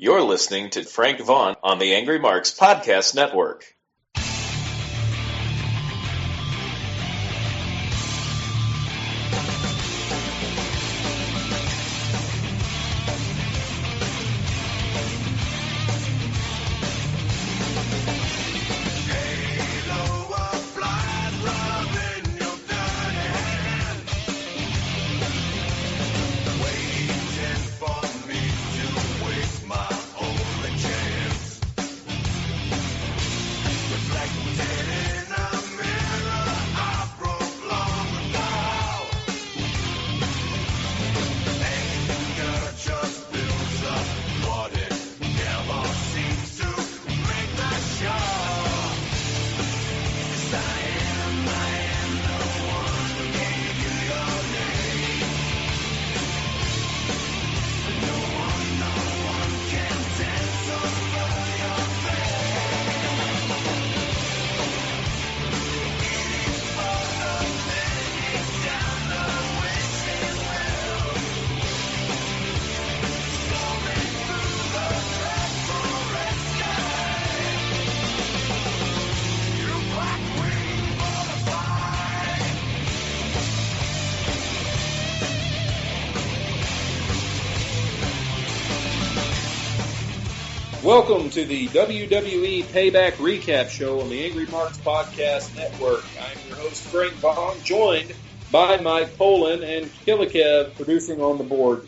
You're listening to Frank Vaughn on the Angry Marks Podcast Network. Welcome to the WWE Payback Recap Show on the Angry Marks Podcast Network. I'm your host, Frank Vaughn, joined by Mike Poland and Kilikev producing on the board.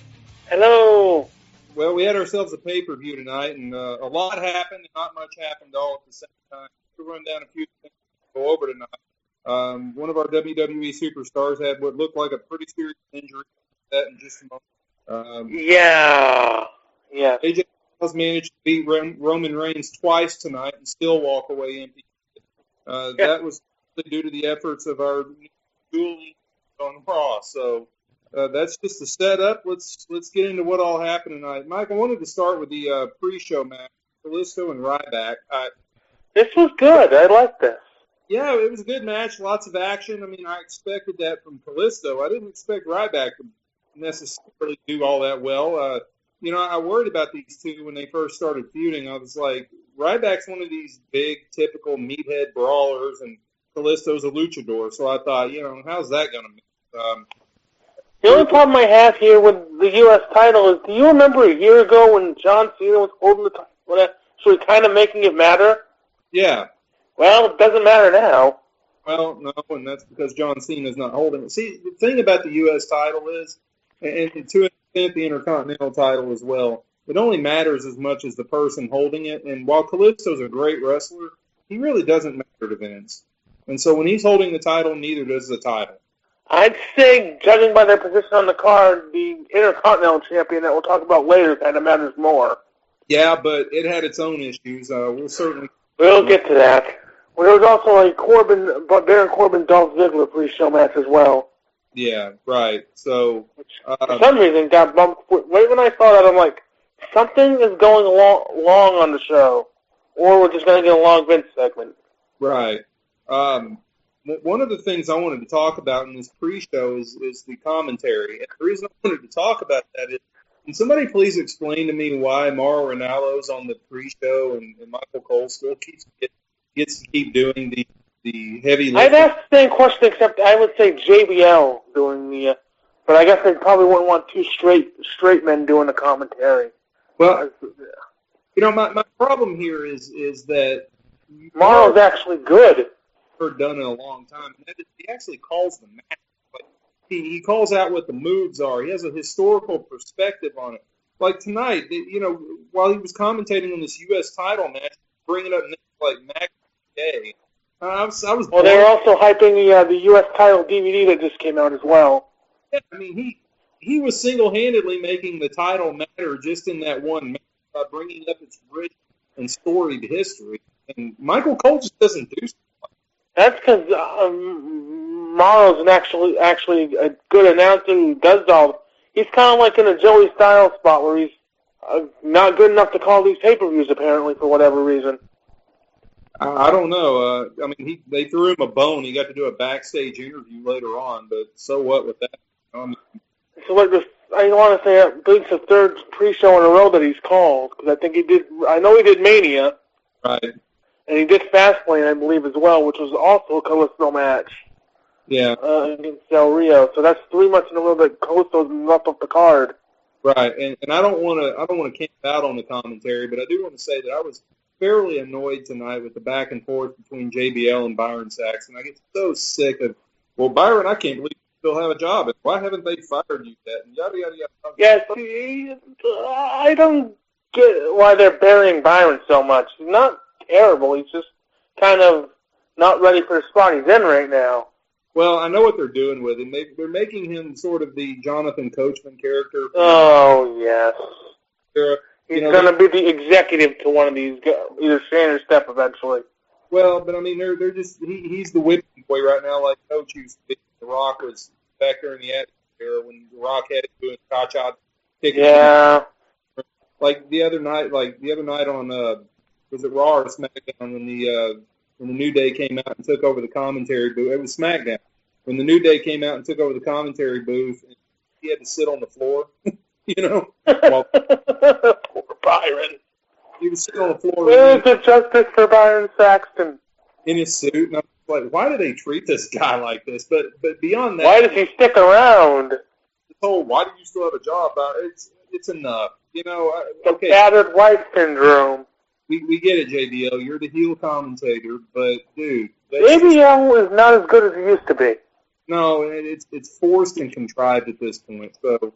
Hello. Well, we had ourselves a pay-per-view tonight, and a lot happened, and not much happened all at the same time. We'll run down a few things to go over tonight. One of our WWE superstars had what looked like a pretty serious injury. That in just a moment. Yeah. AJ managed to beat Roman Reigns twice tonight and still walk away empty. That was due to the efforts of our dueling on Raw. So that's just the setup. Let's get into what all happened tonight. Mike, I wanted to start with the pre-show match, Kalisto and Ryback. This was good. I like this. Yeah, it was a good match. Lots of action. I mean, I expected that from Kalisto. I didn't expect Ryback to necessarily do all that well. I worried about these two when they first started feuding. I was like, Ryback's one of these big, typical meathead brawlers, and Kalisto's a luchador. So I thought, how's that going to be? The only problem I have here with the U.S. title is, do you remember a year ago when John Cena was holding the title, so he's kind of making it matter? Yeah. Well, it doesn't matter now. Well, no, and that's because John Cena's not holding it. See, the thing about the U.S. title is, and to an extent the Intercontinental title as well, it only matters as much as the person holding it. And while Kalisto's a great wrestler, he really doesn't matter to Vince. And so when he's holding the title, neither does the title. I'd say, judging by their position on the card, the Intercontinental champion that we'll talk about later kind of matters more. Yeah, but it had its own issues. We'll get to that. Well, there was also a Baron Corbin Dolph Ziggler pre-show match as well. Yeah, right. So for some reason got bumped. Right when I saw that, I'm like, something is going long on the show, or we're just going to get a long Vince segment. Right. One of the things I wanted to talk about in this pre-show is the commentary. And the reason I wanted to talk about that is, can somebody please explain to me why Mauro Ranallo's on the pre-show and Michael Cole still gets to keep doing the heavy lifting? I'd ask the same question, except I would say JBL doing the, but I guess they probably wouldn't want two straight men doing the commentary. Well, my problem here is that Mauro's actually good. Heard done in a long time. And that is, he actually calls the match. Like, he calls out what the moves are. He has a historical perspective on it. Like tonight, while he was commentating on this U.S. title match, bringing up names like Max Day. I was. Well, they're also hyping the U.S. title DVD that just came out as well. Yeah, I mean, he was single-handedly making the title matter just in that one match by bringing up its rich and storied history. And Michael Cole just doesn't do something like that. That's because Mauro's actually a good announcer who does all. He's kind of like in a Joey Styles spot where he's not good enough to call these pay-per-views apparently for whatever reason. I don't know. They threw him a bone. He got to do a backstage interview later on, but so what with that? So I want to say I believe it's the third pre-show in a row that he's called, because I think he did. I know he did Mania, Right. and he did Fastlane, I believe, as well, which was also a Kalisto match. Yeah. Against Del Rio. So that's 3 months in a row that Kalisto's left off the card. Right, and I don't want to camp out on the commentary, but I do want to say that I was fairly annoyed tonight with the back and forth between JBL and Byron Saxton. I get so sick of, well, Byron, I can't believe you still have a job. And why haven't they fired you yet? And yada yada yada. Yes, I don't get why they're burying Byron so much. He's not terrible. He's just kind of not ready for the spot he's in right now. Well, I know what they're doing with him. They're making him sort of the Jonathan Coachman character. Oh, yes. He's going to be the executive to one of these, either Shane or Steph eventually. Well, but I mean, they're just he's the whipping boy right now, like Coach used to be. The Rock was back there in the Attitude Era when The Rock had it doing cha-cha. Yeah. Like the other night on was it Raw or SmackDown when the New Day came out and took over the commentary booth. It was SmackDown. When the New Day came out and took over the commentary booth, and he had to sit on the floor, While, poor Byron. He was sitting on the floor. Where's the justice for Byron Saxton? In his suit. And I was like, why do they treat this guy like this? But beyond that. Why does he stick around? This whole, why do you still have a job? It's enough. The battered wife syndrome. We get it, JBL. You're the heel commentator, but dude, JBL is not as good as he used to be. No, it's forced and contrived at this point. So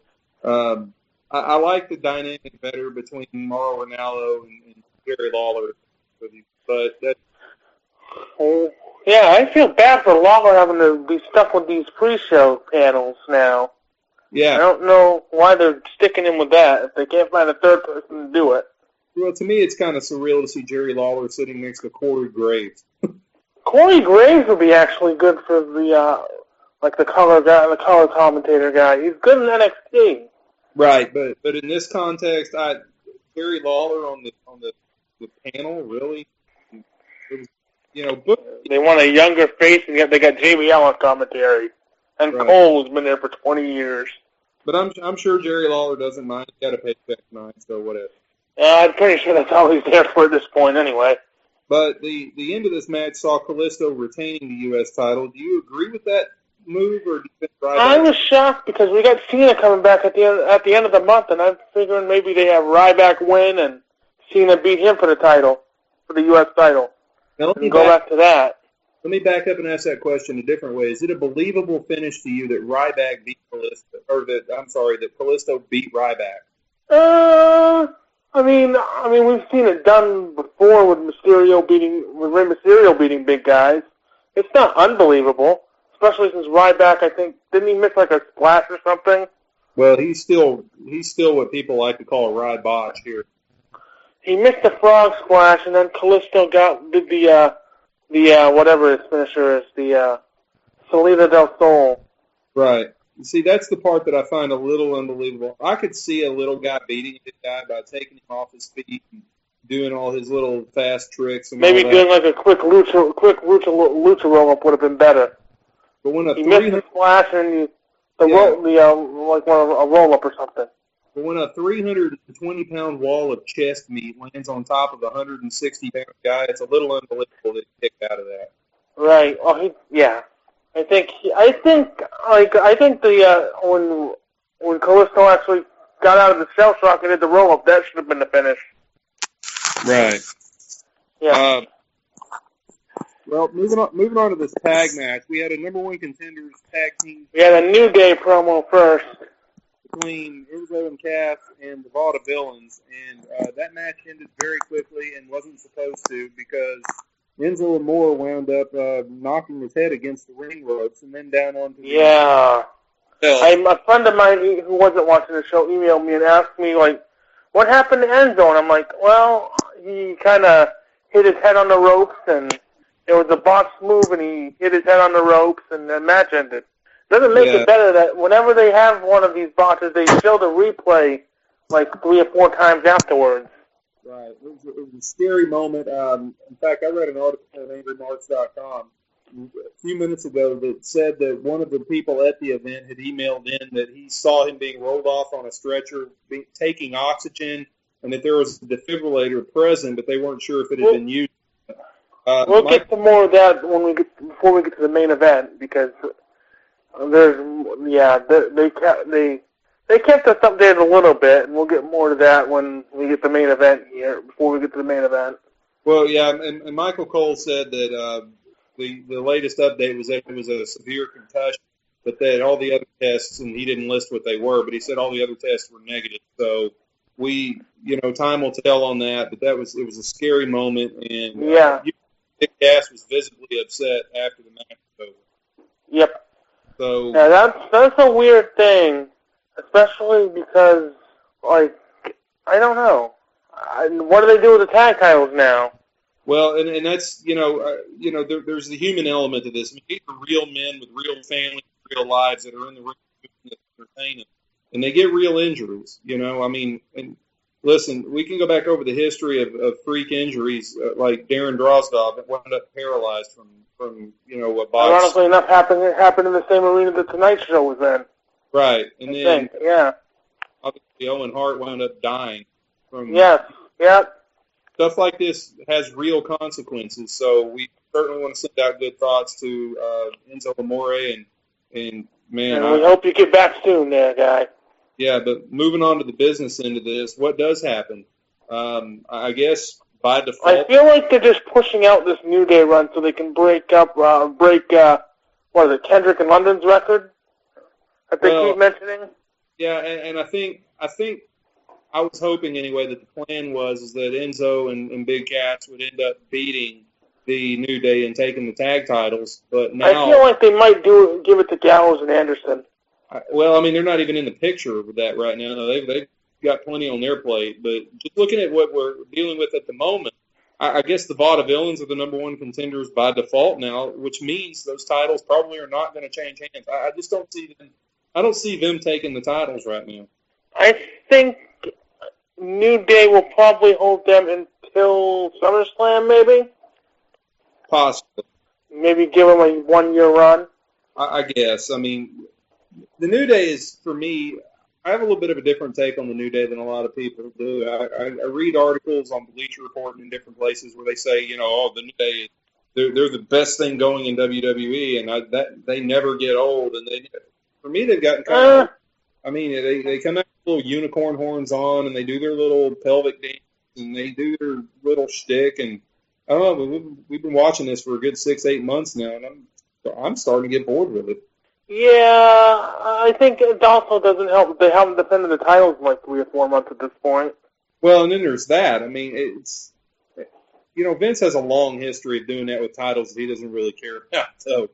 I like the dynamic better between Mauro Ranallo and Jerry Lawler. But yeah, I feel bad for Lawler having to be stuck with these pre-show panels now. Yeah, I don't know why they're sticking him with that if they can't find a third person to do it. Well, to me, it's kind of surreal to see Jerry Lawler sitting next to Corey Graves. Corey Graves would be actually good for the the color guy, the color commentator guy. He's good in NXT. Right, but in this context, Jerry Lawler on the panel, really, it was, they want a younger face, and yet they got JBL on commentary, and right. Cole has been there for 20 years. But I'm sure Jerry Lawler doesn't mind. He got a paycheck tonight, so whatever. I'm pretty sure that's all he's there for at this point, anyway. But the end of this match saw Kalisto retaining the U.S. title. Do you agree with that move, or do you think Ryback? I was shocked because we got Cena coming back at the end of the month, and I'm figuring maybe they have Ryback win and Cena beat him for the title, for the U.S. title. Now, let me go back to that. Let me back up and ask that question a different way. Is it a believable finish to you that Ryback beat Kalisto, or that Kalisto beat Ryback? I mean, we've seen it done before with Rey Mysterio beating big guys. It's not unbelievable, especially since Ryback, I think, didn't he miss like a splash or something? Well, he's still what people like to call a Rye botch here. He missed the frog splash, and then Kalisto did the whatever his finisher is, the Salida del Sol. Right. You see, that's the part that I find a little unbelievable. I could see a little guy beating a big guy by taking him off his feet and doing all his little fast tricks. And maybe doing like a quick lucha roll-up would have been better. But when he missed the splash and a roll-up or something. But when a 320-pound wall of chest meat lands on top of a 160-pound guy, it's a little unbelievable that he kicked out of that. Right. Well, I think when Kalisto actually got out of the shell shock and did the roll up, that should have been the finish. Right. Yeah. Well, moving on to this tag match, we had a number one contenders tag team. We had a New Day promo first between Enzo and Cass and the Vaudevillains, and that match ended very quickly and wasn't supposed to because Enzo Amore wound up knocking his head against the ring ropes and then down onto the... Yeah. A friend of mine who wasn't watching the show emailed me and asked me, like, what happened to Enzo? And I'm like, well, he kind of hit his head on the ropes, and it was a botched move, and he hit his head on the ropes, and the match ended. Doesn't make it better that whenever they have one of these botches, they show the replay like 3 or 4 times afterwards. Right. It was a scary moment. In fact, I read an article on AngryMarks.com a few minutes ago that said that one of the people at the event had emailed in that he saw him being rolled off on a stretcher, taking oxygen, and that there was a defibrillator present, but they weren't sure if it had been used. We'll get to more of that before we get to the main event, because they kept us updated a little bit, and we'll get more to that when we get the main event here. Before we get to the main event. Well, yeah, and Michael Cole said that the latest update was that it was a severe concussion, but that all the other tests, and he didn't list what they were, but he said all the other tests were negative. So time will tell on that. But it was a scary moment, and Big Cass was visibly upset after the match was over. Yep. So yeah, that's a weird thing, especially because I don't know. What do they do with the tag titles now? Well, and that's there's the human element to this. I mean, these are real men with real families, real lives that are in the ring entertaining, and they get real injuries. I mean, and listen, we can go back over the history of freak injuries like Darren Drozdov that wound up paralyzed from a box. Ironically enough, happened in the same arena that Tonight Show was in. Right, and then obviously Owen Hart wound up dying from. Yes. Yep. Stuff like this has real consequences, so we certainly want to send out good thoughts to Enzo Amore and man. And we hope you get back soon, there, guy. Yeah, but moving on to the business end of this, what does happen? I guess by default, I feel like they're just pushing out this New Day run so they can break Kendrick and London's record that they keep mentioning. Yeah, and I think I was hoping anyway that the plan was that Enzo and Big Cass would end up beating the New Day and taking the tag titles. But now I feel like they might give it to Gallows and Anderson. Well, I mean, they're not even in the picture with that right now. They've got plenty on their plate. But just looking at what we're dealing with at the moment, I guess the Vaudevillains are the number one contenders by default now, which means those titles probably are not going to change hands. I just don't see them. I don't see them taking the titles right now. I think New Day will probably hold them until SummerSlam, maybe? Possibly. Maybe give them a 1-year run? I guess. I mean, the New Day is, for me, I have a little bit of a different take on the New Day than a lot of people do. I read articles on Bleacher Report and in different places where they say, the New Day, they're the best thing going in WWE, and they never get old. And for me, they've gotten kind of... I mean, they come out with little unicorn horns on, and they do their little pelvic dance, and they do their little shtick, and I don't know. We've been watching this for a good 6-8 months now, and I'm starting to get bored with it. Yeah, I think it also doesn't help. They haven't defended the titles in like 3 or 4 months at this point. Well, and then there's that. I mean, it's Vince has a long history of doing that with titles that he doesn't really care about. So,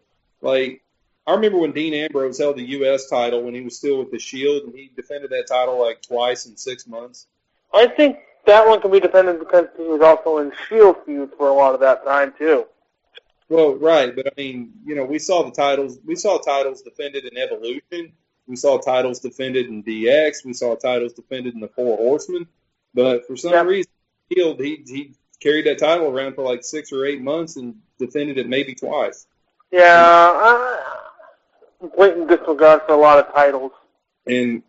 I remember when Dean Ambrose held the U.S. title when he was still with the Shield, and he defended that title like twice in 6 months. I think that one can be defended because he was also in Shield feuds for a lot of that time, too. Well, right, but I mean, we saw titles defended in Evolution. We saw titles defended in DX. We saw titles defended in the Four Horsemen. But for some reason, Shield, he carried that title around for like 6 or 8 months and defended it maybe twice. Yeah, blatant disregard for a lot of titles. And,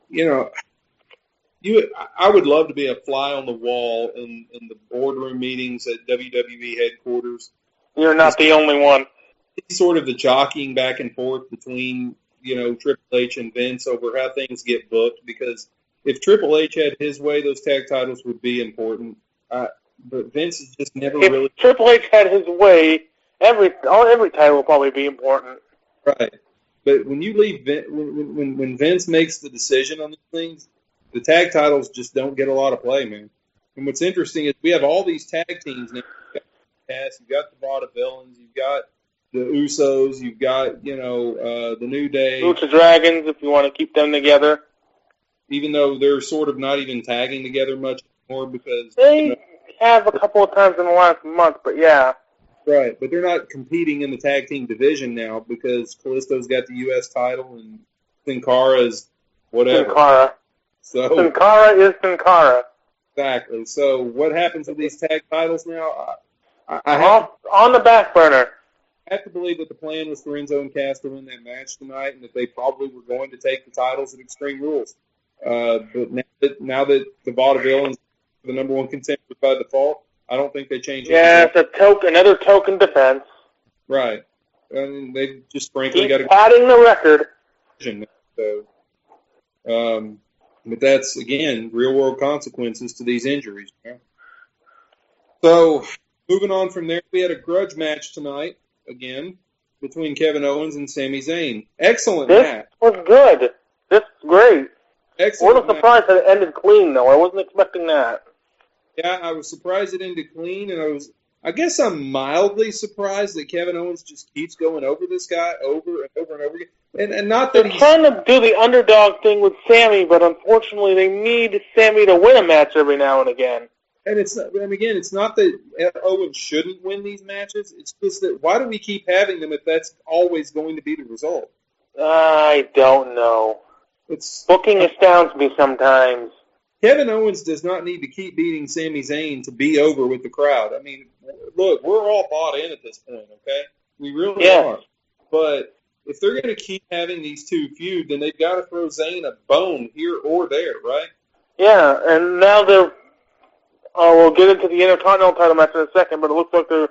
I would love to be a fly on the wall in the boardroom meetings at WWE headquarters. You're not the only one. It's sort of the jockeying back and forth between, Triple H and Vince over how things get booked. Because if Triple H had his way, those tag titles would be important. But Vince is just never really... If Triple H had his way, every title will probably be important. Right. But when you leave, when Vince makes the decision on these things, the tag titles just don't get a lot of play, man. And what's interesting is we have all these tag teams now. You've got the Vaudevillains, you've got the Usos, you've got, the New Day. Lucha Dragons, if you want to keep them together. Even though they're sort of not even tagging together much anymore because... They have a couple of times in the last month, but yeah. Right, but they're not competing in the tag team division now because Kalisto's got the U.S. title and Sin Cara's whatever. Sin Cara. So, Sin Cara is Sin Cara. Exactly. So what happens with these tag titles now? On the back burner. I have to believe that the plan was for Enzo and Cass to win that match tonight, and that they probably were going to take the titles at Extreme Rules. But now that the Vaudevillains are the number one contender by default, I don't think they change anything. Yeah, it's another token defense. Right. And they just frankly got to padding the record. So, but that's, again, real-world consequences to these injuries. Yeah. So, moving on from there, we had a grudge match tonight, again, between Kevin Owens and Sami Zayn. Excellent match. This was good. This was great. Excellent. What a surprise that it ended clean, though. I wasn't expecting that. Yeah, I was surprised it ended clean, and I guess I'm mildly surprised that Kevin Owens just keeps going over this guy over and over and over again. And not that They're trying to do the underdog thing with Sammy, but unfortunately they need Sammy to win a match every now and again. And it's not that Owens shouldn't win these matches. It's just that why do we keep having them if that's always going to be the result? I don't know. Booking astounds me sometimes. Kevin Owens does not need to keep beating Sami Zayn to be over with the crowd. I mean, look, we're all bought in at this point, okay? We really are. But if they're going to keep having these two feud, then they've got to throw Zayn a bone here or there, right? Yeah, and now they're... we'll get into the Intercontinental title match in a second, but it looks like they're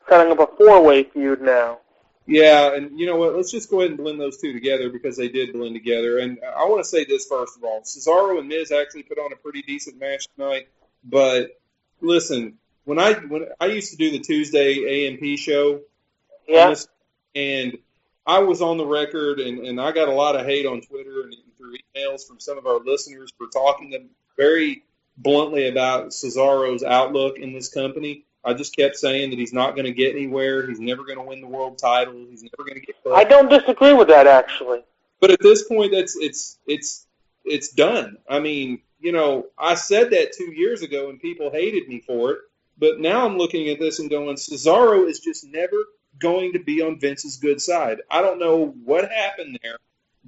setting up a four-way feud now. Yeah, and you know what? Let's just go ahead and blend those two together because they did blend together. And I want to say this first of all. Cesaro and Miz actually put on a pretty decent match tonight. But listen, when I used to do the Tuesday AMP show, and I was on the record, and I got a lot of hate on Twitter and through emails from some of our listeners for talking very bluntly about Cesaro's outlook in this company. I just kept saying that he's not going to get anywhere. He's never going to win the world title. He's never going to get close. I don't disagree with that, actually. But at this point, it's done. I mean, you know, I said that 2 years ago, and people hated me for it. But now I'm looking at this and going, Cesaro is just never going to be on Vince's good side. I don't know what happened there,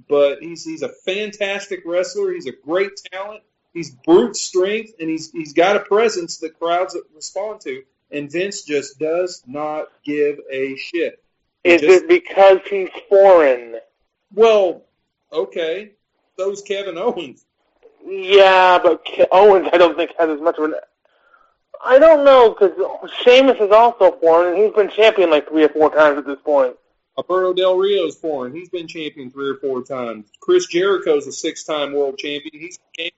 but he's a fantastic wrestler. He's a great talent. He's brute strength, and he's got a presence that crowds respond to. And Vince just does not give a shit. Is it because he's foreign? Well, okay. So's Kevin Owens. Yeah, but Owens I don't think has as much of an... I don't know, because Sheamus is also foreign, and he's been champion like 3 or 4 times at this point. Alberto Del Rio's foreign. He's been champion 3 or 4 times. Chris Jericho's a 6-time world champion. He's from Canada.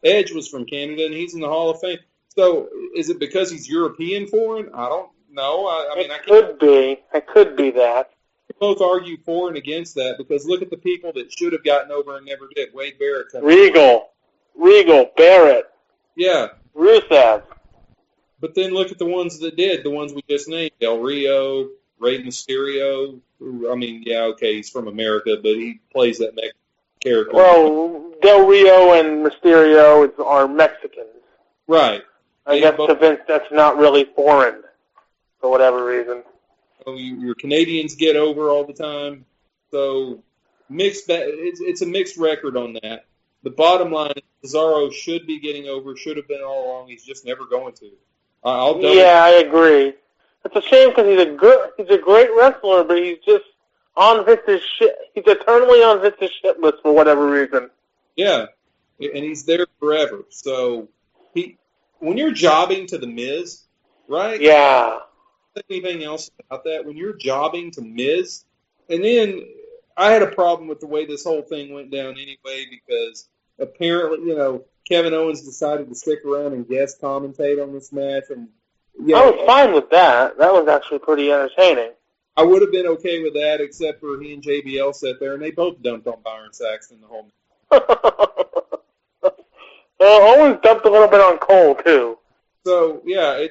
Edge was from Canada, and he's in the Hall of Fame. So, is it because he's European foreign? I don't know. I could be. It could be that. We both argue for and against that because look at the people that should have gotten over and never did. Wade Barrett. Regal, Barrett. Yeah. Rusev. But then look at the ones that did, the ones we just named. Del Rio, Rey Mysterio. He's from America, but he plays that Mexican character. Well, Del Rio and Mysterio are Mexicans. Right. I guess to Vince that's not really foreign for whatever reason. So your Canadians get over all the time. So it's a mixed record on that. The bottom line is Cesaro should be getting over, should have been all along. He's just never going to. I agree. It's a shame because he's a great wrestler, but he's just on Vince's shit. He's eternally on Vince's shit list for whatever reason. Yeah, and he's there forever. So when you're jobbing to The Miz, right? Yeah. Anything else about that? When you're jobbing to Miz, and then I had a problem with the way this whole thing went down anyway because apparently, Kevin Owens decided to stick around and guest commentate on this match, and I was fine with that. That was actually pretty entertaining. I would have been okay with that, except for he and JBL sat there and they both dumped on Byron Saxton the whole match. Owens dumped a little bit on Cole too. So yeah,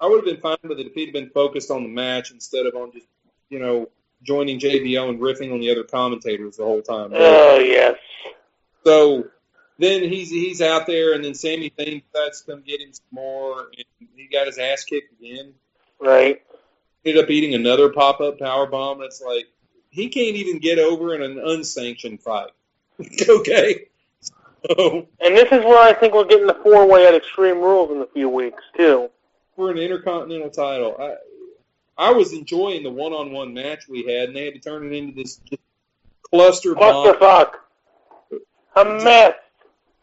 I would have been fine with it if he'd been focused on the match instead of on just joining JBL and riffing on the other commentators the whole time. Oh yes. So then he's out there, and then Sami Zayn decides to come get him some more, and he got his ass kicked again. Right. Ended up eating another pop-up powerbomb. That's like, he can't even get over in an unsanctioned fight. Okay? So, and this is where I think we're getting the 4-way at Extreme Rules in a few weeks, too. For an Intercontinental title. I was enjoying the one-on-one match we had, and they had to turn it into this clusterfuck. A mess.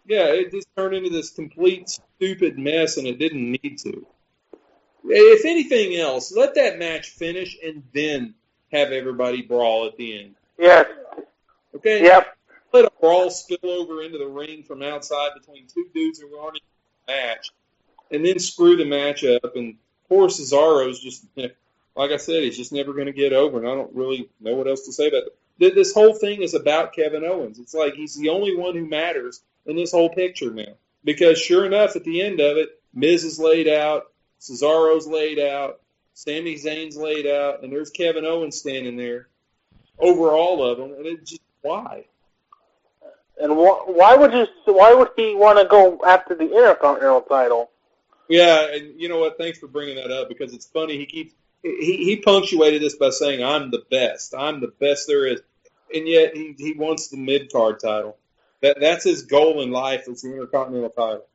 Yeah, it just turned into this complete stupid mess, and it didn't need to. If anything else, let that match finish and then have everybody brawl at the end. Yes. Okay? Yep. Let a brawl spill over into the ring from outside between two dudes who aren't in the match, and then screw the match up. And poor Cesaro's just, like I said, he's just never going to get over, and I don't really know what else to say about it. This whole thing is about Kevin Owens. It's like he's the only one who matters in this whole picture now. Because sure enough, at the end of it, Miz is laid out, Cesaro's laid out, Sami Zayn's laid out, and there's Kevin Owens standing there over all of them. And it's just, why? And why would he want to go after the Intercontinental title? Yeah, and you know what? Thanks for bringing that up, because it's funny. He punctuated this by saying, "I'm the best. I'm the best there is," and yet he wants the mid-card title. That's his goal in life, is the Intercontinental title.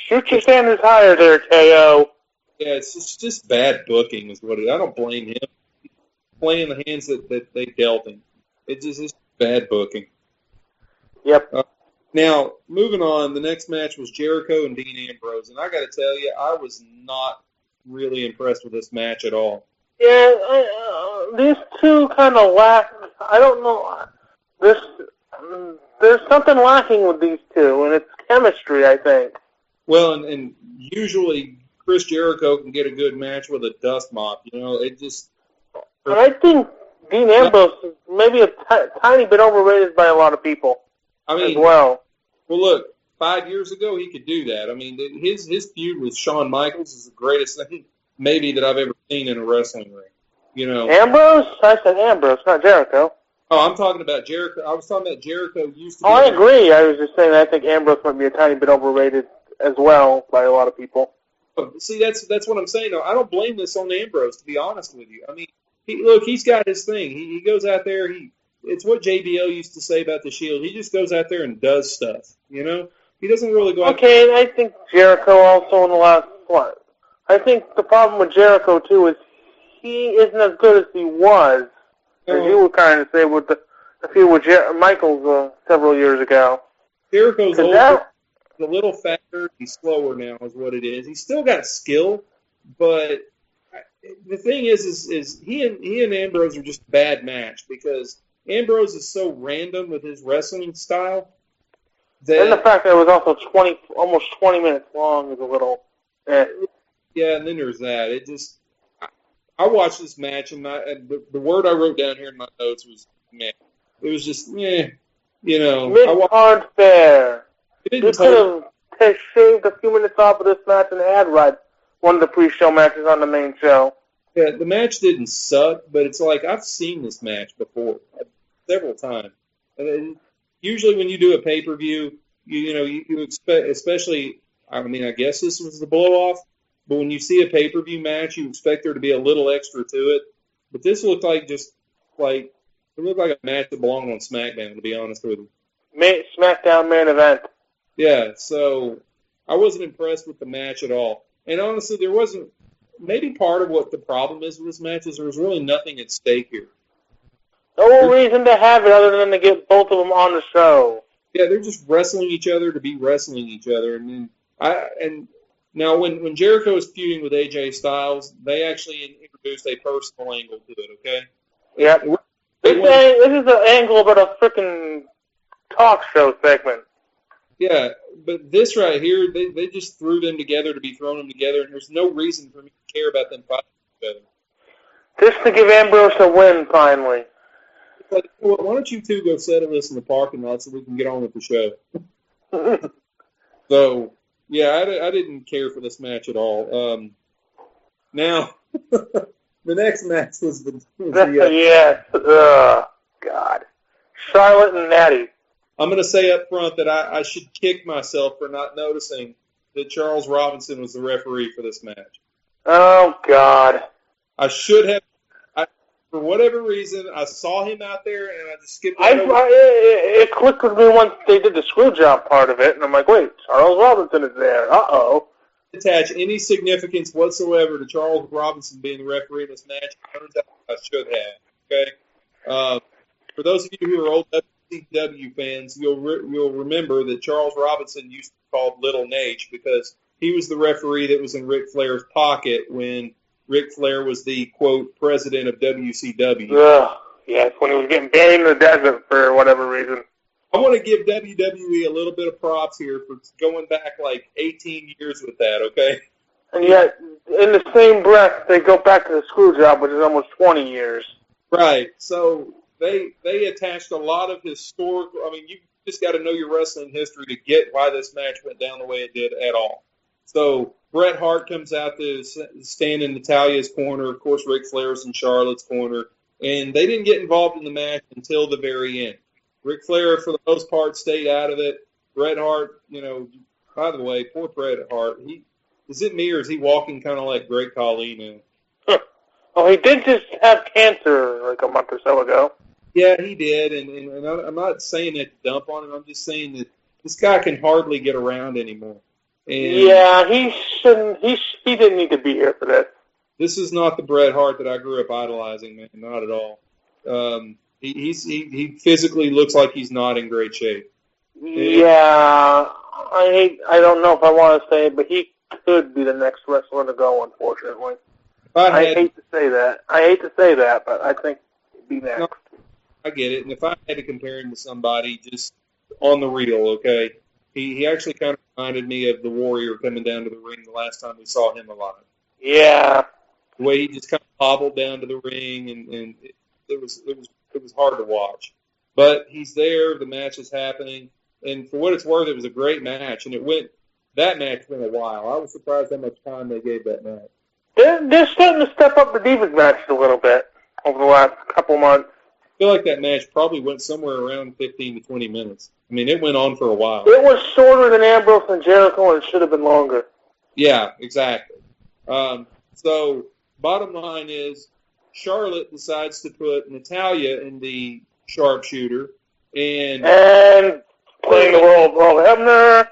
Shoot your standards higher there, KO. Yeah, it's just bad booking is what it is. I don't blame him. He's playing the hands that they dealt him. It's just bad booking. Yep. Now, moving on, the next match was Jericho and Dean Ambrose, and I got to tell you, I was not really impressed with this match at all. Yeah, these two kind of lack. I don't know. There's something lacking with these two, and it's chemistry, I think. Well, and usually Chris Jericho can get a good match with a dust mop. It just. And I think Dean Ambrose is maybe a tiny bit overrated by a lot of people. As well. Well, look, 5 years ago he could do that. I mean, his feud with Shawn Michaels is the greatest thing maybe that I've ever seen in a wrestling ring. Ambrose? I said Ambrose, not Jericho. Oh, I'm talking about Jericho. I was talking about Jericho used to be. Oh, I agree. I was just saying I think Ambrose might be a tiny bit overrated as well by a lot of people. See, that's what I'm saying. No, I don't blame this on Ambrose, to be honest with you. I mean, he's got his thing. He goes out there. It's what JBL used to say about the Shield. He just goes out there and does stuff. He doesn't really go out. Okay, and I think Jericho also in the last what? I think the problem with Jericho too is he isn't as good as he was, as you were kind of say with the feud with Michaels several years ago. Jericho's older, a little faster, he's slower now, is what it is. He's still got skill, but the thing is he and Ambrose are just a bad match because Ambrose is so random with his wrestling style. And the fact that it was also almost 20 minutes long is a little. Yeah, and then there's that. It just. I watched this match, and the word I wrote down here in my notes was meh. It was just mid-card fair. They could have shaved a few minutes off of this match and had one of the pre-show matches on the main show. Yeah, the match didn't suck, but it's like I've seen this match before several times. And usually when you do a pay-per-view, you expect, especially, I guess this was the blow-off, but when you see a pay-per-view match, you expect there to be a little extra to it. But this looked like it looked like a match that belonged on SmackDown, to be honest with you. SmackDown main event. Yeah, so I wasn't impressed with the match at all. And honestly, there wasn't, maybe part of what the problem is with this match is there was really nothing at stake here. No reason to have it other than to get both of them on the show. Yeah, they're just wrestling each other to be wrestling each other. And now when Jericho was feuding with AJ Styles, they actually introduced a personal angle to it, okay? Yep. This is an angle about a freaking talk show segment. Yeah, but this right here, they just threw them together to be throwing them together, and there's no reason for me to care about them fighting each other. Just to give Ambrose a win, finally. Like, well, why don't you two go settle this in the parking lot so we can get on with the show? So, yeah, I didn't care for this match at all. Now, the next match was the yes. God. Charlotte and Natty. I'm going to say up front that I should kick myself for not noticing that Charles Robinson was the referee for this match. Oh, God. I should have. For whatever reason, I saw him out there, and I just skipped over. It clicked with me once they did the screw job part of it, and I'm like, wait, Charles Robinson is there. Uh-oh. attach any significance whatsoever to Charles Robinson being the referee in this match. It turns out I should have. Okay. For those of you who are old WCW fans, you'll remember that Charles Robinson used to be called Little Nate because he was the referee that was in Ric Flair's pocket when Ric Flair was the, quote, president of WCW. Yes, when he was getting buried in the desert for whatever reason. I want to give WWE a little bit of props here for going back like 18 years with that, okay? And yet, in the same breath, they go back to the screw job, which is almost 20 years. Right. So they attached a lot of historical. I mean, you just got to know your wrestling history to get why this match went down the way it did at all. So Bret Hart comes out to stand in Natalia's corner. Of course, Ric Flair's in Charlotte's corner. And they didn't get involved in the match until the very end. Ric Flair, for the most part, stayed out of it. Bret Hart, by the way, poor Bret Hart. Is it me or is he walking kind of like Great Khali now? Well, he did just have cancer like a month or so ago. Yeah, he did. And I'm not saying that to dump on him. I'm just saying that this guy can hardly get around anymore. And yeah, he shouldn't. He didn't need to be here for this. This is not the Bret Hart that I grew up idolizing, man. Not at all. He physically looks like he's not in great shape. Yeah, I don't know if I want to say it, but he could be the next wrestler to go, unfortunately. I hate to say that, but I think he'd be next. No, I get it. And if I had to compare him to somebody just on the real, okay, he actually kind of reminded me of the Warrior coming down to the ring the last time we saw him alive. Yeah. The way he just kind of hobbled down to the ring, and it was hard to watch. But he's there. The match is happening, and for what it's worth, it was a great match. And that match went a while. I was surprised how much time they gave that match. They're starting to step up the Divas matches a little bit over the last couple months. I feel like that match probably went somewhere around 15 to 20 minutes. I mean, it went on for a while. It was shorter than Ambrose and Jericho, and it should have been longer. Yeah, exactly. So, bottom line is, Charlotte decides to put Natalya in the sharpshooter. And playing the role of Earl Hebner.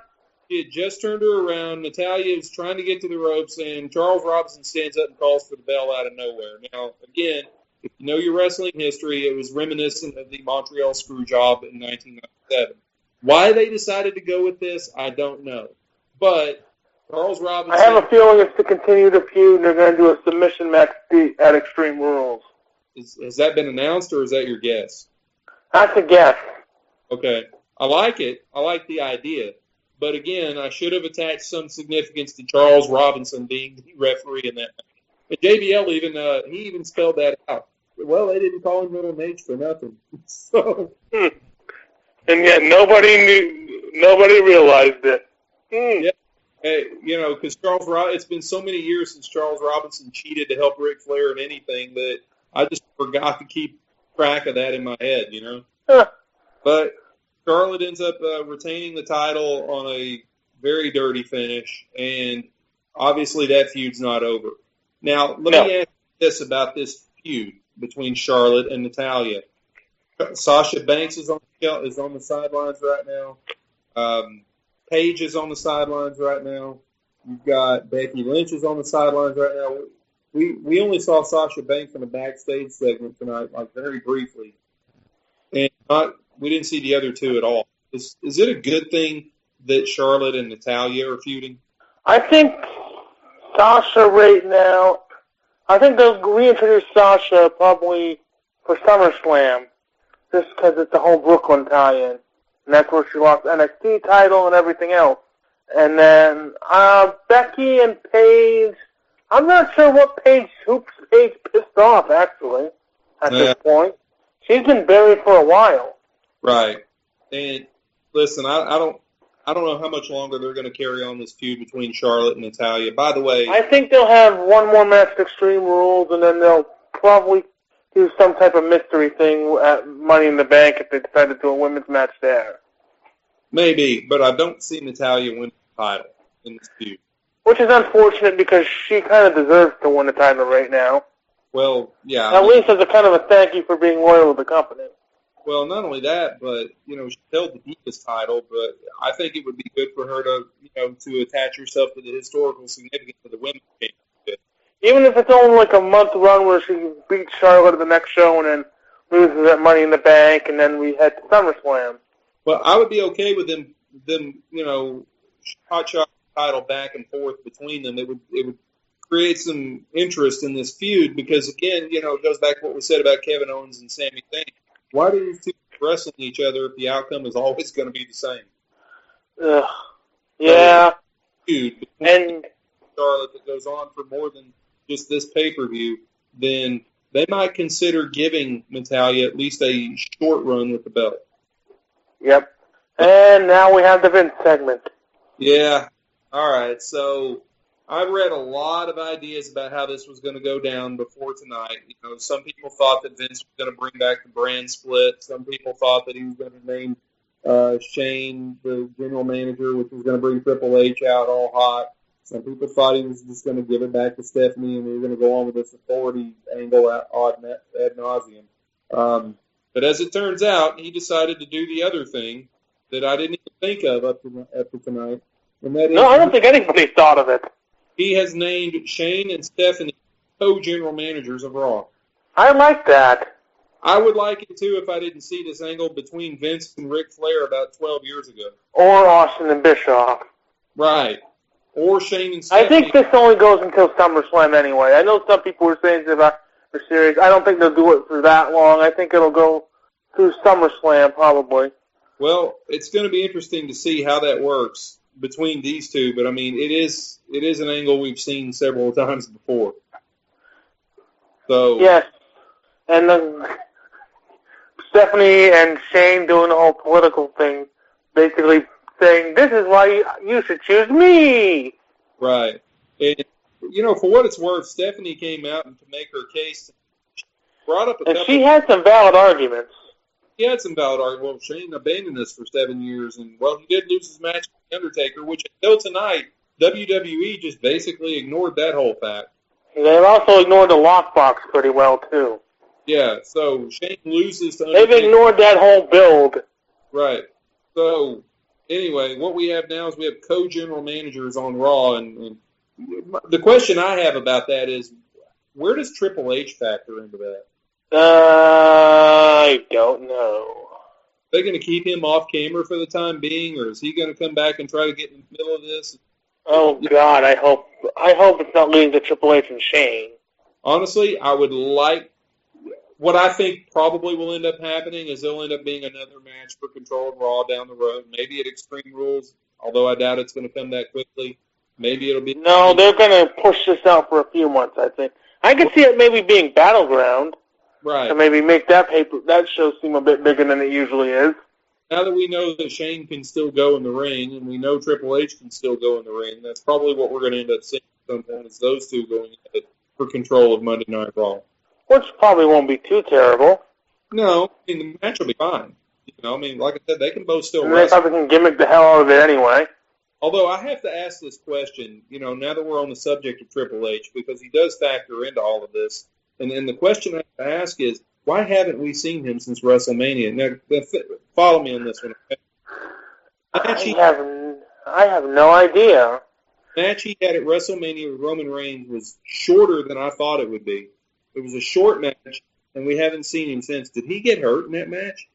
She had just turned her around. Natalya is trying to get to the ropes, and Charles Robinson stands up and calls for the bell out of nowhere. Now, again, if you know your wrestling history, it was reminiscent of the Montreal Screwjob in 1997. Why they decided to go with this, I don't know. But Charles Robinson... I have a feeling it's to continue the feud, and they're going to do a submission match at Extreme Rules. Has that been announced, or is that your guess? That's a guess. Okay. I like it. I like the idea. But again, I should have attached some significance to Charles Robinson being the referee in that match. And JBL even spelled that out. Well, they didn't call him Little Nate for nothing. So, and yet nobody realized it. Yeah, hey, because it's been so many years since Charles Robinson cheated to help Ric Flair in anything that I just forgot to keep track of that in my head. Huh. But Charlotte ends up retaining the title on a very dirty finish, and obviously that feud's not over. Now, let me ask you this about this feud between Charlotte and Natalya. Sasha Banks is on the sidelines right now. Paige is on the sidelines right now. You've got Becky Lynch is on the sidelines right now. We only saw Sasha Banks in a backstage segment tonight, like very briefly, and we didn't see the other two at all. Is it a good thing that Charlotte and Natalya are feuding? I think Sasha right now, I think they'll reintroduce Sasha probably for SummerSlam, just because it's the whole Brooklyn tie-in. And that's where she lost the NXT title and everything else. And then Becky and Paige, I'm not sure who Paige pissed off, actually, at this point. She's been buried for a while. Right. And listen, I don't know how much longer they're going to carry on this feud between Charlotte and Natalya. By the way, I think they'll have one more match at Extreme Rules, and then they'll probably do some type of mystery thing at Money in the Bank if they decide to do a women's match there. Maybe, but I don't see Natalya win the title in this feud. Which is unfortunate because she kind of deserves to win the title right now. Well, yeah. At least as a kind of a thank you for being loyal to the company. Well, not only that, but she held the Divas title. But I think it would be good for her to to attach herself to the historical significance of the women's championship. Even if it's only like a month run where she beats Charlotte at the next show and then loses that Money in the Bank, and then we head to SummerSlam. Well, I would be okay with them hot shot title back and forth between them. It would create some interest in this feud because again, it goes back to what we said about Kevin Owens and Sami Zayn. Why do these two wrestling each other if the outcome is always going to be the same? Yeah. Feud and Charlotte that goes on for more than just this pay-per-view, then they might consider giving Natalya at least a short run with the belt. Yep. And now we have the Vince segment. Yeah. All right. So I read a lot of ideas about how this was going to go down before tonight. Some people thought that Vince was going to bring back the brand split. Some people thought that he was going to name Shane the general manager, which was going to bring Triple H out all hot. Some people thought he was just going to give it back to Stephanie, and we were going to go on with this authority angle ad nauseum. But as it turns out, he decided to do the other thing that I didn't even think of up to tonight. And that is, I don't think anybody thought of it. He has named Shane and Stephanie co-general managers of Raw. I like that. I would like it, too, if I didn't see this angle between Vince and Ric Flair about 12 years ago. Or Austin and Bischoff. Right. Or Shane and Stephanie. I think this only goes until SummerSlam anyway. I know some people were saying about the series. I don't think they'll do it for that long. I think it'll go through SummerSlam probably. Well, it's going to be interesting to see how that works between these two. But, I mean, it is an angle we've seen several times before. So yes. And then Stephanie and Shane doing the whole political thing, basically saying, this is why you should choose me. Right. And, for what it's worth, Stephanie came out and to make her case, brought up a couple. And she had some valid arguments. He had some valid arguments. Well, Shane abandoned us for 7 years, and, well, he did lose his match with The Undertaker, which until tonight, WWE just basically ignored that whole fact. They've also ignored the lockbox pretty well, too. Yeah, so Shane loses to Undertaker. They've ignored that whole build. Right. So, anyway, what we have now is we have co-general managers on Raw, and the question I have about that is, where does Triple H factor into that? I don't know. Are they going to keep him off camera for the time being, or is he going to come back and try to get in the middle of this? Oh, God, I hope it's not leading to Triple H and Shane. Honestly, I would like... What I think probably will end up happening is there'll end up being another match for Control of Raw down the road. Maybe at Extreme Rules, although I doubt it's going to come that quickly. Maybe it'll be... No, they're going to push this out for a few months, I think. I could see it maybe being Battleground. Right. To maybe make that show seem a bit bigger than it usually is. Now that we know that Shane can still go in the ring, and we know Triple H can still go in the ring, that's probably what we're going to end up seeing at some point, is those two going at it for control of Monday Night Raw. Which probably won't be too terrible. No, I mean, the match will be fine. Like I said, they can both still and wrestle. They probably can gimmick the hell out of it anyway. Although I have to ask this question, now that we're on the subject of Triple H, because he does factor into all of this, and the question I have to ask is, why haven't we seen him since WrestleMania? Now, follow me on this one. I have no idea. The match he had at WrestleMania with Roman Reigns was shorter than I thought it would be. It was a short match, and we haven't seen him since. Did he get hurt in that match?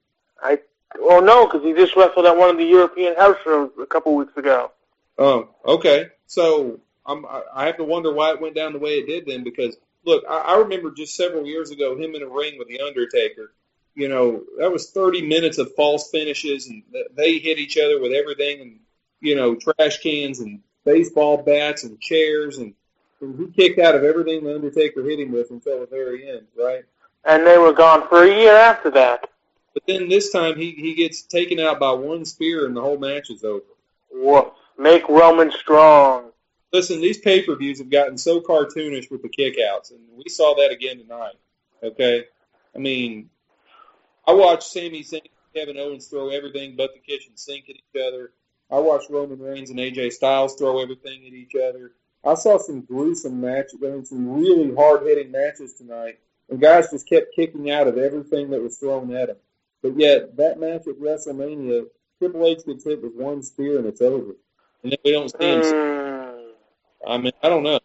No, because he just wrestled at one of the European house shows a couple weeks ago. Oh, okay. So I have to wonder why it went down the way it did then, because, look, I remember just several years ago him in a ring with The Undertaker. That was 30 minutes of false finishes, and they hit each other with everything, and, trash cans and baseball bats and chairs, and he kicked out of everything The Undertaker hit him with until the very end, right? And they were gone for a year after that. But then this time he gets taken out by one spear and the whole match is over. Woof. Make Roman strong. Listen, these pay-per-views have gotten so cartoonish with the kickouts, and we saw that again tonight, okay? I mean, I watched Sami Zayn and Kevin Owens throw everything but the kitchen sink at each other. I watched Roman Reigns and AJ Styles throw everything at each other. I saw some gruesome matches, some really hard-hitting matches tonight, and guys just kept kicking out of everything that was thrown at them. But yet, that match at WrestleMania, Triple H gets hit with one spear and it's over. And then we don't see him. I mean, I don't know.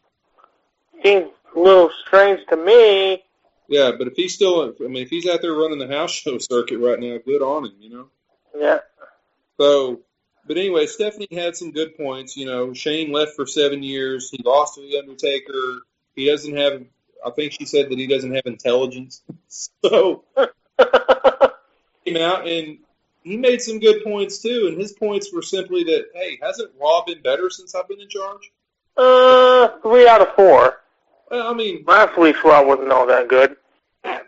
Seems a little strange to me. Yeah, but if he's if he's out there running the house show circuit right now, good on him, you know? Yeah. So, but anyway, Stephanie had some good points. You know, Shane left for 7 years. He lost to The Undertaker. He doesn't have, I think she said that he doesn't have intelligence. So, he came out and he made some good points too. And his points were simply that, hey, hasn't Raw been better since I've been in charge? 3 out of 4. Well, I mean, last week's Raw wasn't all that good.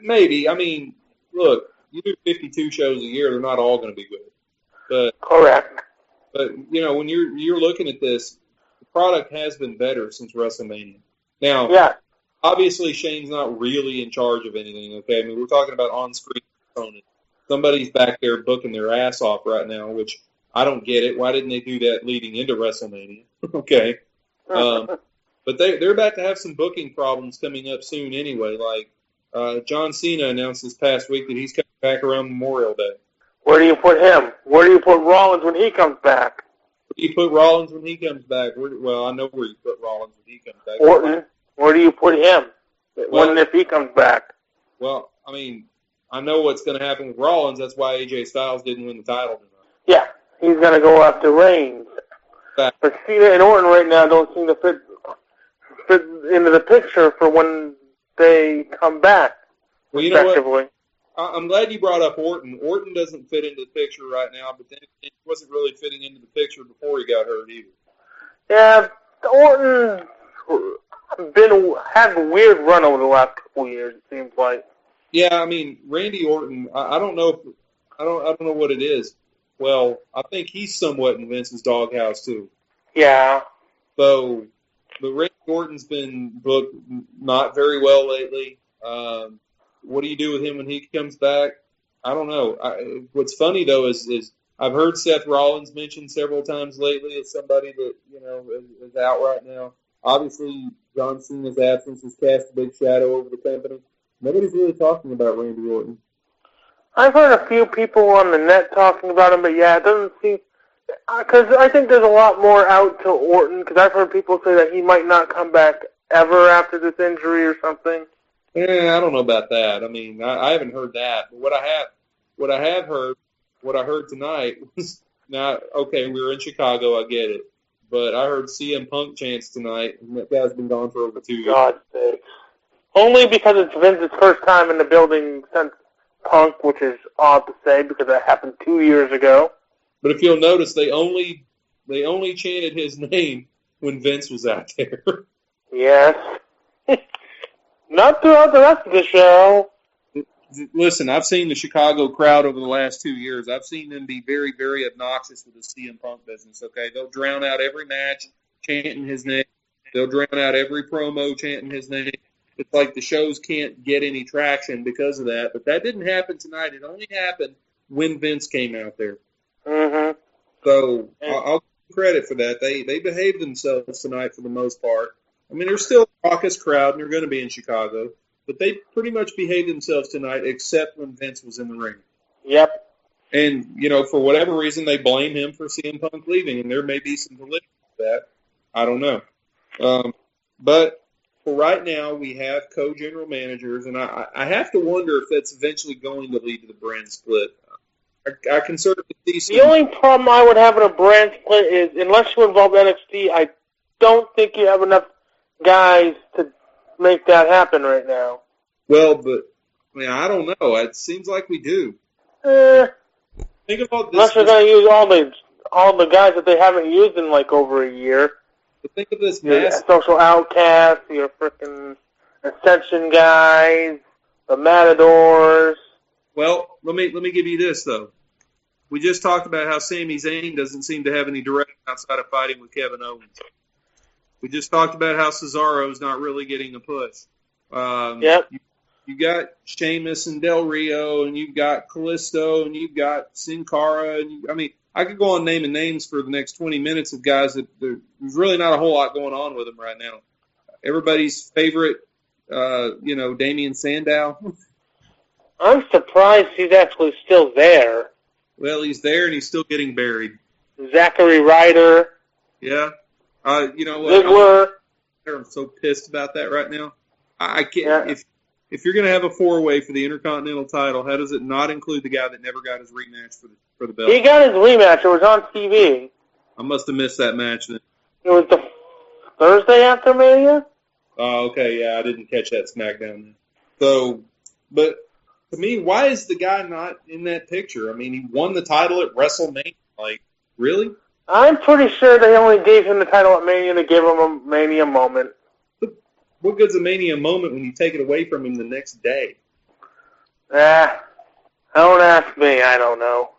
Maybe. I mean, look, you do 52 shows a year, they're not all going to be good. But correct. But you know, when you're looking at this, the product has been better since WrestleMania. Now, yeah. Obviously, Shane's not really in charge of anything. Okay, I mean, we're talking about on-screen opponents. Somebody's back there booking their ass off right now, which I don't get it. Why didn't they do that leading into WrestleMania? Okay, but they're about to have some booking problems coming up soon anyway. Like John Cena announced this past week that he's coming back around Memorial Day. Where do you put him? Where do you put Rollins when he comes back? Where do you put Rollins when he comes back? Well, I know where you put Rollins when he comes back. Orton. Where do you put him if he comes back? Well, I mean, I know what's going to happen with Rollins. That's why AJ Styles didn't win the title tonight. Yeah, he's going to go after Reigns. But Cena and Orton right now don't seem to fit into the picture for when they come back. Well, you know what? I'm glad you brought up Orton. Orton doesn't fit into the picture right now, but then he wasn't really fitting into the picture before he got hurt either. Yeah, Orton had a weird run over the last couple of years. It seems like. Yeah, I mean Randy Orton. I don't know. I don't know what it is. Well, I think he's somewhat in Vince's doghouse too. Yeah. So, but Randy Orton's been booked not very well lately. What do you do with him when he comes back? I don't know. What's funny though is I've heard Seth Rollins mentioned several times lately as somebody that is out right now. Obviously, John Cena's absence has cast a big shadow over the company. Nobody's really talking about Randy Orton. I've heard a few people on the net talking about him, but yeah, it doesn't seem... Because I think there's a lot more out to Orton, because I've heard people say that he might not come back ever after this injury or something. I don't know about that. I mean, I haven't heard that. But what I heard tonight was, now, okay, we were in Chicago, I get it. But I heard CM Punk chants tonight, and that guy's been gone for over 2 years. God's sake. Only because it's Vince's first time in the building since Punk, which is odd to say because that happened 2 years ago. But if you'll notice, they only chanted his name when Vince was out there. Yes. Not throughout the rest of the show. Listen, I've seen the Chicago crowd over the last 2 years. I've seen them be very, very obnoxious with the CM Punk business, okay? They'll drown out every match chanting his name. They'll drown out every promo chanting his name. It's like the shows can't get any traction because of that. But that didn't happen tonight. It only happened when Vince came out there. Mm-hmm. So I'll give credit for that. They behaved themselves tonight for the most part. I mean, there's still a raucous crowd, and they're going to be in Chicago. But they pretty much behaved themselves tonight, except when Vince was in the ring. Yep. And, for whatever reason, they blame him for CM Punk leaving, and there may be some validity to that. I don't know. But for right now, we have co-general managers, and I have to wonder if that's eventually going to lead to the brand split. I can certainly see some... The only problem I would have in a brand split is, unless you involve NXT, I don't think you have enough guys to make that happen right now. Well, but I don't know. It seems like we do. Think about this. Unless you're going to use all the guys that they haven't used in like over a year. But think of this your social outcasts, your freaking Ascension guys, the Matadors. Well, let me give you this though. We just talked about how Sami Zayn doesn't seem to have any direction outside of fighting with Kevin Owens. We just talked about how Cesaro's not really getting a push. Yep. You got Sheamus and Del Rio, and you've got Kalisto, and you've got Sin Cara. And I could go on naming names for the next 20 minutes of guys that there's really not a whole lot going on with them right now. Everybody's favorite, Damian Sandow. I'm surprised he's actually still there. Well, he's there and he's still getting buried. Zachary Ryder. Yeah. You know what? Ziggler. I'm so pissed about that right now. I can't. Yeah. If you're going to have a four-way for the Intercontinental title, how does it not include the guy that never got his rematch for the belt? He got his rematch. It was on TV. I must have missed that match then. It was the Thursday after Mania? Oh, okay. Yeah, I didn't catch that SmackDown then. So, but to me, why is the guy not in that picture? I mean, he won the title at WrestleMania. Like, really? I'm pretty sure they only gave him the title at Mania to give him a Mania moment. What good's a Mania moment when you take it away from him the next day? Don't ask me. I don't know.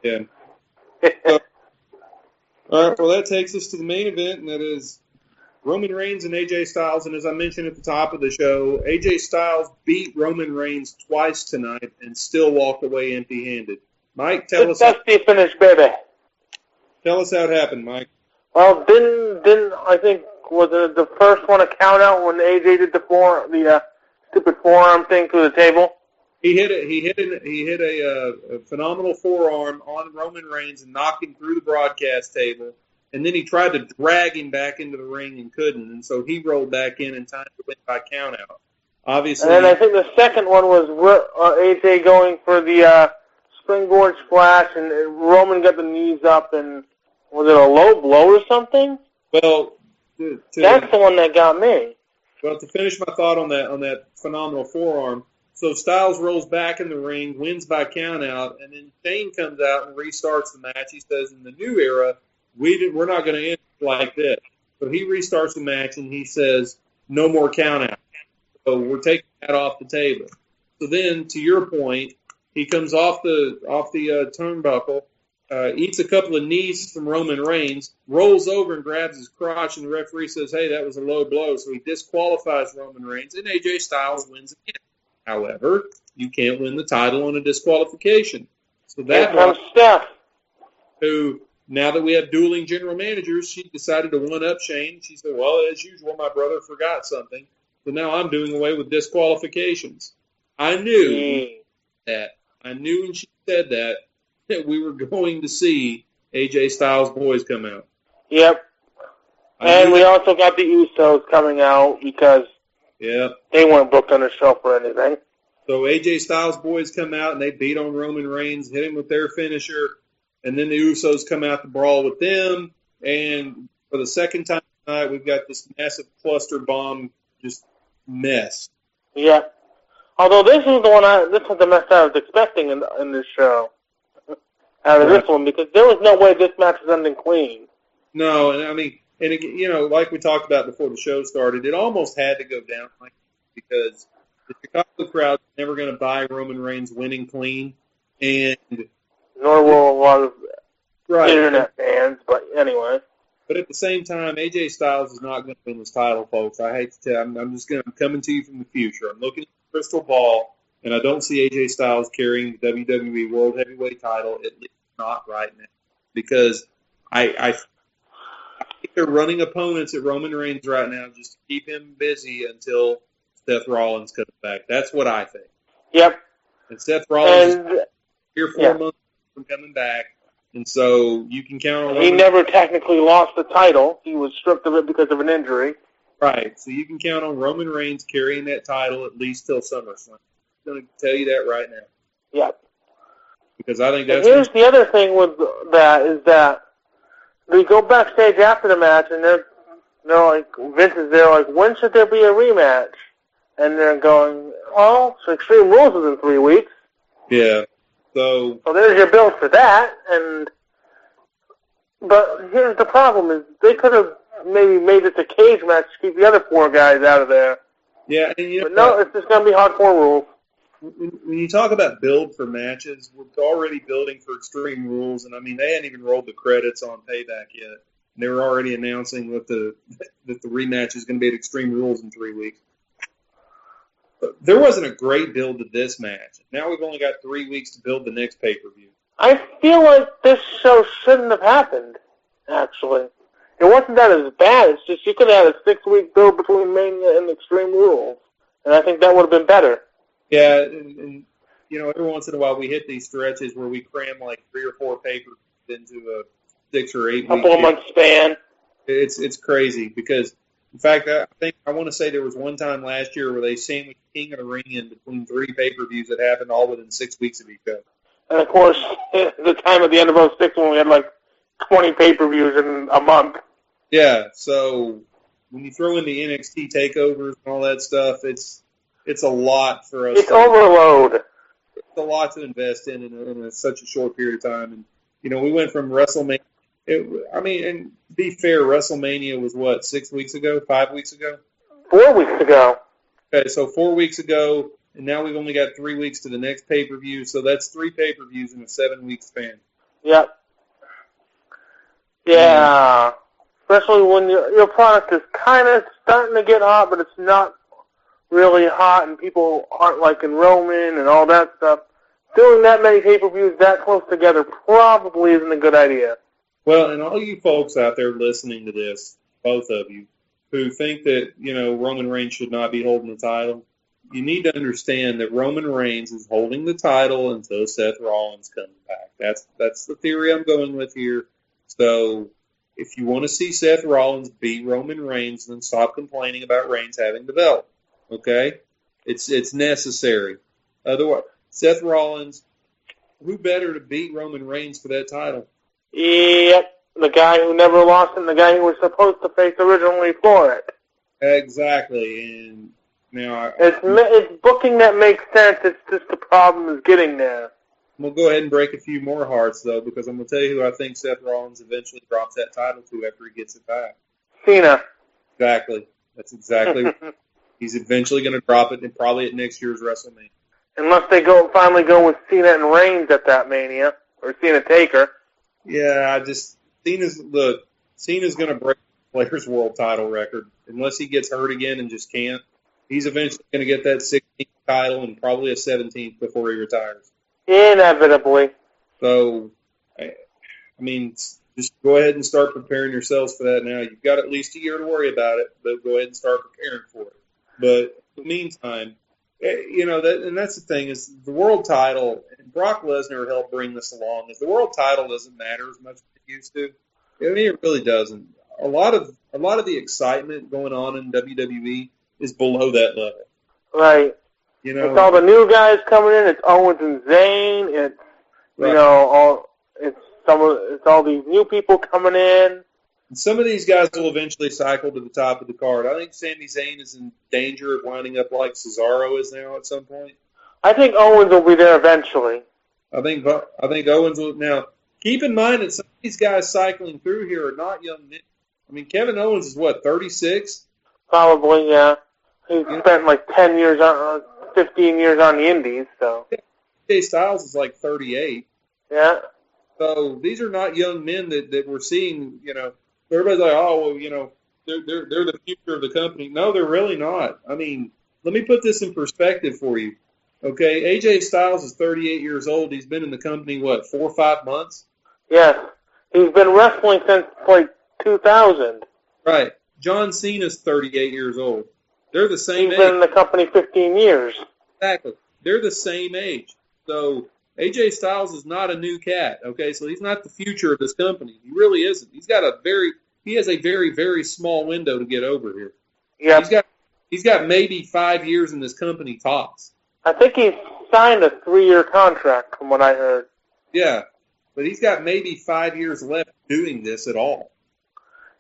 Yeah. So, all right, well, that takes us to the main event, and that is Roman Reigns and AJ Styles. And as I mentioned at the top of the show, AJ Styles beat Roman Reigns twice tonight and still walked away empty-handed. Mike, tell us. That's the finish, baby. Tell us how it happened, Mike. Well, didn't I think was the first one a count out when AJ did the stupid forearm thing through the table? He hit a phenomenal forearm on Roman Reigns and knocked him through the broadcast table. And then he tried to drag him back into the ring and couldn't. And so he rolled back in time to win by count out. Obviously. And then I think the second one was AJ going for the springboard splash, and Roman got the knees up, and was it a low blow or something? Well, that's the one that got me. Well, to finish my thought on that phenomenal forearm, so Styles rolls back in the ring, wins by countout, and then Shane comes out and restarts the match. He says, in the new era, we're not going to end like this. So he restarts the match, and he says, no more countout. So we're taking that off the table. So then, to your point, he comes off the turnbuckle, eats a couple of knees from Roman Reigns, rolls over and grabs his crotch, and the referee says, hey, that was a low blow. So he disqualifies Roman Reigns, and AJ Styles wins again. However, you can't win the title on a disqualification. So that comes Steph, who, now that we have dueling general managers, she decided to one-up Shane. She said, well, as usual, my brother forgot something. So now I'm doing away with disqualifications. I knew that. I knew when she said that we were going to see AJ Styles' boys come out. Yep. And we also got the Usos coming out because they weren't booked on the show for anything. So AJ Styles' boys come out and they beat on Roman Reigns, hit him with their finisher, and then the Usos come out to brawl with them. And for the second time tonight, we've got this massive cluster bomb just mess. Yeah. Although this was the mess I was expecting in this show. Out of this one, because there was no way this match was ending clean. No, and I mean, and again, like we talked about before the show started, it almost had to go down like because the Chicago crowd is never going to buy Roman Reigns winning clean, and nor will a lot of internet fans. But anyway. But at the same time, AJ Styles is not going to win this title, folks. I hate to tell you, I'm coming to you from the future. I'm looking at the crystal ball, and I don't see AJ Styles carrying the WWE World Heavyweight title, at least not right now, because I think they're running opponents at Roman Reigns right now just to keep him busy until Seth Rollins comes back. That's what I think. Yep. And Seth Rollins is here 4 months from coming back. And so you can count on Roman. He never technically lost the title. He was stripped of it because of an injury. Right. So you can count on Roman Reigns carrying that title at least till SummerSlam. I'm going to tell you that right now. Yep. Because I think that's... Here's the other thing with that is that we go backstage after the match and they're like, Vince is there like, when should there be a rematch? And they're going, oh, so Extreme Rules is in 3 weeks. Yeah. So there's your bill for that, but here's the problem: is they could have maybe made it a cage match to keep the other 4 guys out of there. Yeah, and it's just going to be hardcore rules. When you talk about build for matches, we're already building for Extreme Rules, and I mean they hadn't even rolled the credits on Payback yet. And they were already announcing that the rematch is going to be at Extreme Rules in 3 weeks. There wasn't a great build to this match. Now we've only got 3 weeks to build the next pay-per-view. I feel like this show shouldn't have happened, actually. It wasn't that as bad. It's just you could have had a 6-week build between Mania and Extreme Rules. And I think that would have been better. Yeah, and every once in a while we hit these stretches where we cram like 3 or 4 papers into a 6 or 8 week couple of months span. It's crazy because, in fact, I want to say there was one time last year where they sandwiched King of the Ring in between 3 pay-per-views that happened all within 6 weeks of each other. And of course, the time at the end of 2006 when we had like 20 pay-per-views in a month. Yeah, so when you throw in the NXT takeovers and all that stuff, it's a lot for us. It's overload. It's a lot to invest in such a short period of time. And, we went from WrestleMania. And to be fair, WrestleMania was what, 6 weeks ago, 5 weeks ago? 4 weeks ago. Okay, so 4 weeks ago, and now we've only got 3 weeks to the next pay-per-view, so that's 3 pay-per-views in a 7-week span. Yep. Yeah. Especially when your product is kind of starting to get hot, but it's not really hot, and people aren't liking Roman and all that stuff. Doing that many pay-per-views that close together probably isn't a good idea. Well, and all you folks out there listening to this, both of you, who think that, Roman Reigns should not be holding the title, you need to understand that Roman Reigns is holding the title until Seth Rollins comes back. That's the theory I'm going with here. So if you want to see Seth Rollins beat Roman Reigns, then stop complaining about Reigns having the belt. Okay? It's necessary. Otherwise, Seth Rollins, who better to beat Roman Reigns for that title? Yep, the guy who never lost and the guy who was supposed to face originally for it. Exactly, and now it's booking that makes sense. It's just the problem is getting there. We'll go ahead and break a few more hearts though, because I'm gonna tell you who I think Seth Rollins eventually drops that title to after he gets it back. Cena. Exactly. That's exactly. He's eventually going to drop it, and probably at next year's WrestleMania. Unless they finally go with Cena and Reigns at that Mania, or Cena Taker. Yeah, Cena's going to break Flair's world title record unless he gets hurt again and just can't. He's eventually going to get that 16th title and probably a 17th before he retires. Inevitably. So, just go ahead and start preparing yourselves for that now. You've got at least a year to worry about it, but go ahead and start preparing for it. But in the meantime, that's the thing is the world title. And Brock Lesnar helped bring this along. Is the world title doesn't matter as much as it used to. It really doesn't. A lot of the excitement going on in WWE is below that level. Right. It's all the new guys coming in. It's Owens and Zayn. It's it's all these new people coming in. And some of these guys will eventually cycle to the top of the card. I think Sami Zayn is in danger of winding up like Cesaro is now at some point. I think Owens will be there eventually. I think Owens will. Now, keep in mind that some of these guys cycling through here are not young men. Kevin Owens is, 36? Probably, yeah. He's spent like 15 years on the Indies, so. AJ Styles is like 38. Yeah. So these are not young men that we're seeing, Everybody's like, they're the future of the company. No, they're really not. Let me put this in perspective for you. Okay, AJ Styles is 38 years old. He's been in the company, 4 or 5 months? Yes. He's been wrestling since, 2000. Right. John Cena's 38 years old. They're the same age. He's been in the company 15 years. Exactly. They're the same age. So AJ Styles is not a new cat, okay? So he's not the future of this company. He really isn't. He has a very, very small window to get over here. Yeah. He's got maybe 5 years in this company tops. I think he's signed a 3-year contract from what I heard. Yeah. But he's got maybe 5 years left doing this at all.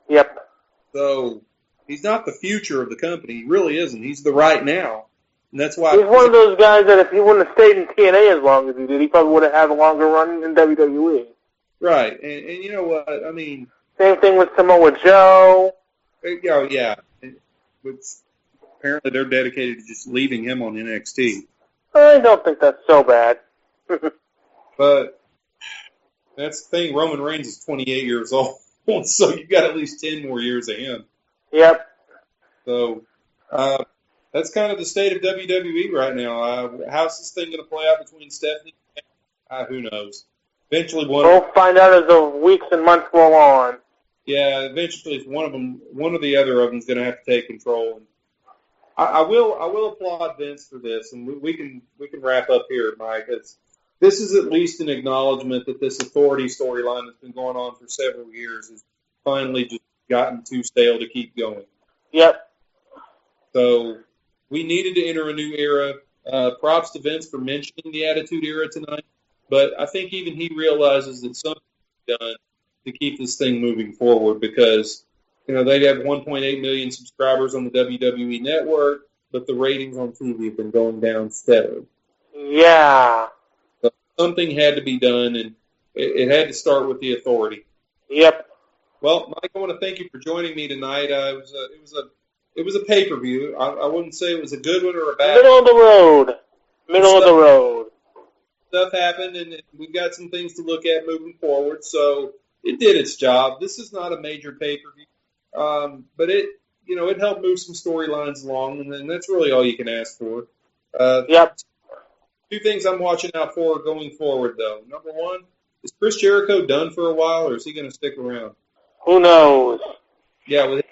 Yep. So he's not the future of the company. He really isn't. He's the right now. And that's why he's one of those guys that if he wouldn't have stayed in TNA as long as he did, he probably would have had a longer run in WWE. Right. And you know what? Same thing with Samoa Joe. Oh, yeah. Apparently they're dedicated to just leaving him on NXT. I don't think that's so bad. But that's the thing. Roman Reigns is 28 years old, so you've got at least 10 more years of him. Yep. So that's kind of the state of WWE right now. How's this thing going to play out between Stephanie and who knows? Eventually, we'll find out as the weeks and months roll on. Yeah, eventually one of the other of them is going to have to take control. I will applaud Vince for this, and we can wrap up here, Mike. This is at least an acknowledgement that this authority storyline that's been going on for several years has finally just gotten too stale to keep going. Yep. So we needed to enter a new era. Props to Vince for mentioning the Attitude Era tonight, but I think even he realizes that something can be done to keep this thing moving forward because, you know, they have 1.8 million subscribers on the WWE Network, but the ratings on TV have been going down steadily. Yeah. So something had to be done, and it had to start with the authority. Yep. Well, Mike, I want to thank you for joining me tonight. It was a pay-per-view. I wouldn't say it was a good one or a bad one. Middle of the road. Middle of the road. Stuff happened, and we've got some things to look at moving forward. So it did its job. This is not a major pay-per-view, but it helped move some storylines along, and then that's really all you can ask for. Yep. Two things I'm watching out for going forward, though. Number one, is Chris Jericho done for a while, or is he going to stick around? Who knows? Yeah, with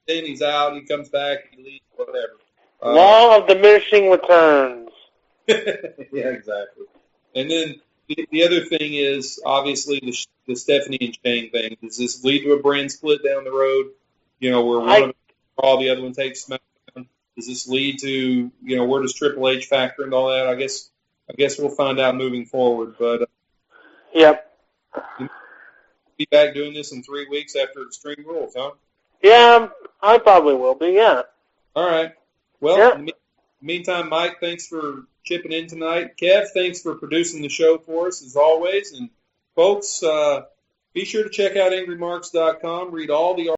him, he's out, he comes back, he leaves, whatever. Law of diminishing returns. Yeah, exactly. And then the other thing is, obviously, the Stephanie and Shane thing. Does this lead to a brand split down the road? You know, where one of them Raw, the other one takes SmackDown? Does this lead to, you know, where does Triple H factor into all that? I guess we'll find out moving forward. But Yep. We'll be back doing this in 3 weeks after Extreme Rules, huh? Yeah, I probably will be, yeah. All right. Well, Yeah. in the meantime, Mike, thanks for chipping in tonight. Kev, thanks for producing the show for us, as always. And, folks, be sure to check out AngryMarks.com. Read all the